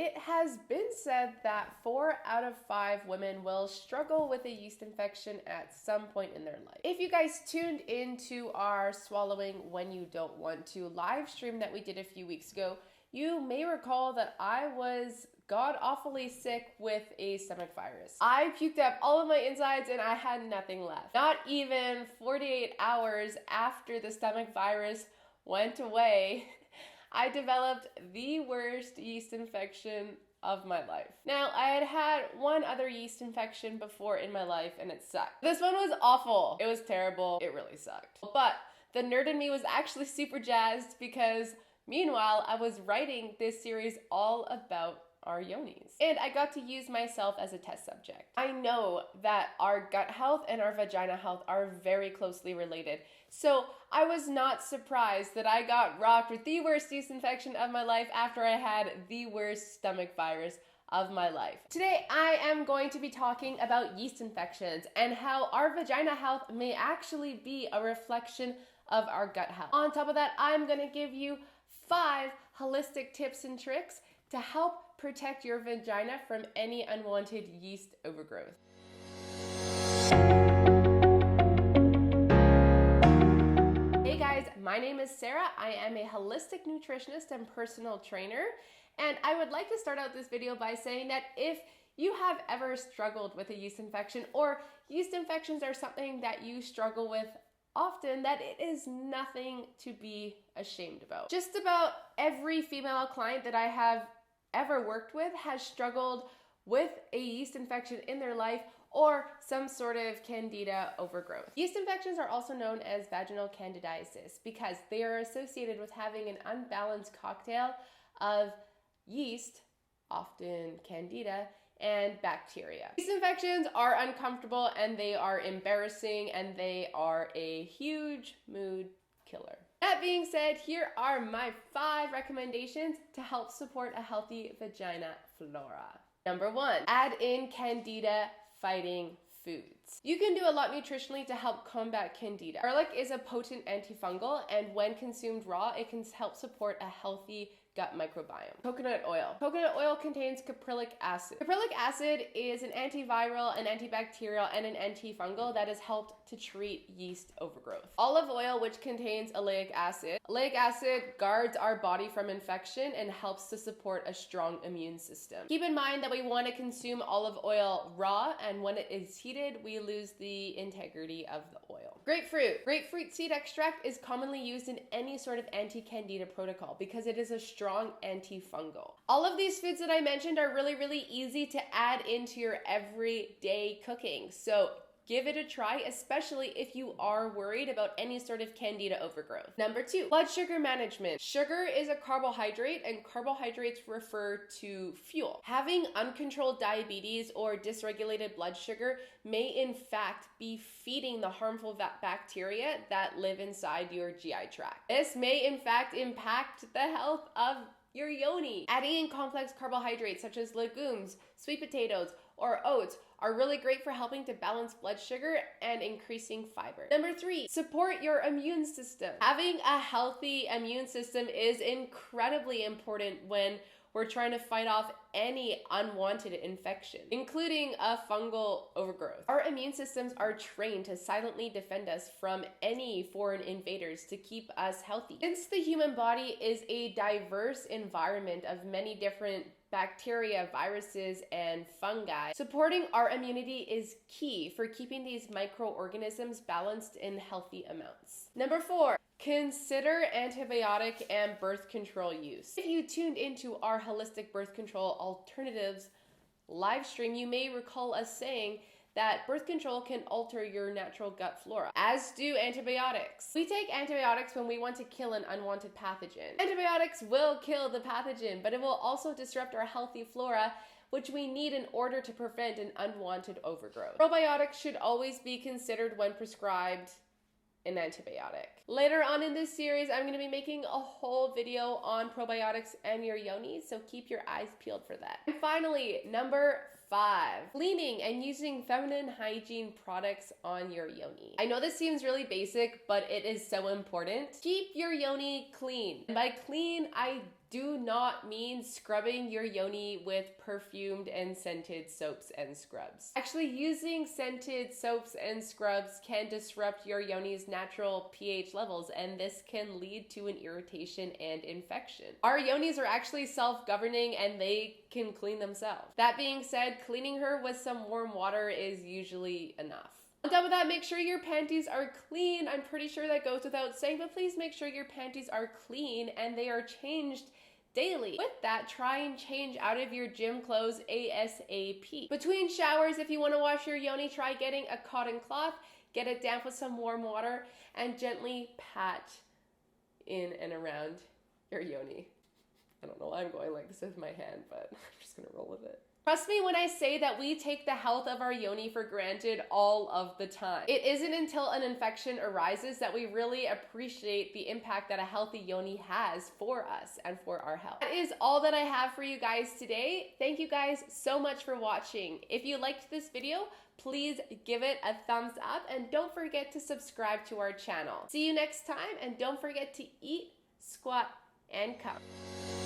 It has been said that 4 out of 5 women will struggle with a yeast infection at some point in their life. If you guys tuned into our Swallowing When You Don't Want to live stream that we did a few weeks ago, you may recall that I was god-awfully sick with a stomach virus. I puked up all of my insides and I had nothing left. Not even 48 hours after the stomach virus went away, I developed the worst yeast infection of my life. Now, I had had one other yeast infection before in my life and it sucked. This one was awful. It was terrible. It really sucked. But the nerd in me was actually super jazzed because meanwhile, I was writing this series all about our yonis. And I got to use myself as a test subject. I know that our gut health and our vagina health are very closely related. So I was not surprised that I got rocked with the worst yeast infection of my life after I had the worst stomach virus of my life. Today, I am going to be talking about yeast infections and how our vagina health may actually be a reflection of our gut health. On top of that, I'm gonna give you 5 holistic tips and tricks to help protect your vagina from any unwanted yeast overgrowth. Hey guys, my name is Sarah. I am a holistic nutritionist and personal trainer. And I would like to start out this video by saying that if you have ever struggled with a yeast infection, or yeast infections are something that you struggle with often, that it is nothing to be ashamed about. Just about every female client that I have ever worked with has struggled with a yeast infection in their life or some sort of candida overgrowth. Yeast infections are also known as vaginal candidiasis because they are associated with having an unbalanced cocktail of yeast, often candida, and bacteria. Yeast infections are uncomfortable and they are embarrassing and they are a huge mood killer. That being said, here are my 5 recommendations to help support a healthy vagina flora. Number 1, add in candida fighting foods. You can do a lot nutritionally to help combat candida. Garlic is a potent antifungal, and when consumed raw, it can help support a healthy gut microbiome. Coconut oil. Coconut oil contains caprylic acid. Caprylic acid is an antiviral, an antibacterial, and an antifungal that has helped to treat yeast overgrowth. Olive oil, which contains oleic acid. Oleic acid guards our body from infection and helps to support a strong immune system. Keep in mind that we want to consume olive oil raw, and when it is heated, we lose the integrity of the oil. Grapefruit. Grapefruit seed extract is commonly used in any sort of anti-candida protocol because it is a strong antifungal. All of these foods that I mentioned are really easy to add into your everyday cooking. So give it a try, especially if you are worried about any sort of candida overgrowth. Number 2, blood sugar management. Sugar is a carbohydrate and carbohydrates refer to fuel. Having uncontrolled diabetes or dysregulated blood sugar may in fact be feeding the harmful bacteria that live inside your GI tract. This may in fact impact the health of your yoni. Adding in complex carbohydrates such as legumes, sweet potatoes, or oats are really great for helping to balance blood sugar and increasing fiber. Number 3, support your immune system. Having a healthy immune system is incredibly important when we're trying to fight off any unwanted infection, including a fungal overgrowth. Our immune systems are trained to silently defend us from any foreign invaders to keep us healthy. Since the human body is a diverse environment of many different bacteria, viruses, and fungi, supporting our immunity is key for keeping these microorganisms balanced in healthy amounts. Number 4, consider antibiotic and birth control use. If you tuned into our holistic birth control alternatives live stream, you may recall us saying that birth control can alter your natural gut flora, as do antibiotics. We take antibiotics when we want to kill an unwanted pathogen. Antibiotics will kill the pathogen, but it will also disrupt our healthy flora, which we need in order to prevent an unwanted overgrowth. Probiotics should always be considered when prescribed an antibiotic. Later on in this series, I'm going to be making a whole video on probiotics and your yoni, so keep your eyes peeled for that. And finally, number 5, cleaning and using feminine hygiene products on your yoni. I know this seems really basic, but it is so important. Keep your yoni clean. And by clean, I do not mean scrubbing your yoni with perfumed and scented soaps and scrubs. Actually, using scented soaps and scrubs can disrupt your yoni's natural pH levels, and this can lead to an irritation and infection. Our yonis are actually self-governing and they can clean themselves. That being said, cleaning her with some warm water is usually enough. On top of that, make sure your panties are clean. I'm pretty sure that goes without saying, but please make sure your panties are clean and they are changed daily. With that, try and change out of your gym clothes ASAP. Between showers, if you want to wash your yoni, try getting a cotton cloth, get it damp with some warm water, and gently pat in and around your yoni. I don't know why I'm going like this with my hand, but I'm just gonna roll with it. Trust me when I say that we take the health of our yoni for granted all of the time. It isn't until an infection arises that we really appreciate the impact that a healthy yoni has for us and for our health. That is all that I have for you guys today. Thank you guys so much for watching. If you liked this video, please give it a thumbs up and don't forget to subscribe to our channel. See you next time, and don't forget to eat, squat, and come.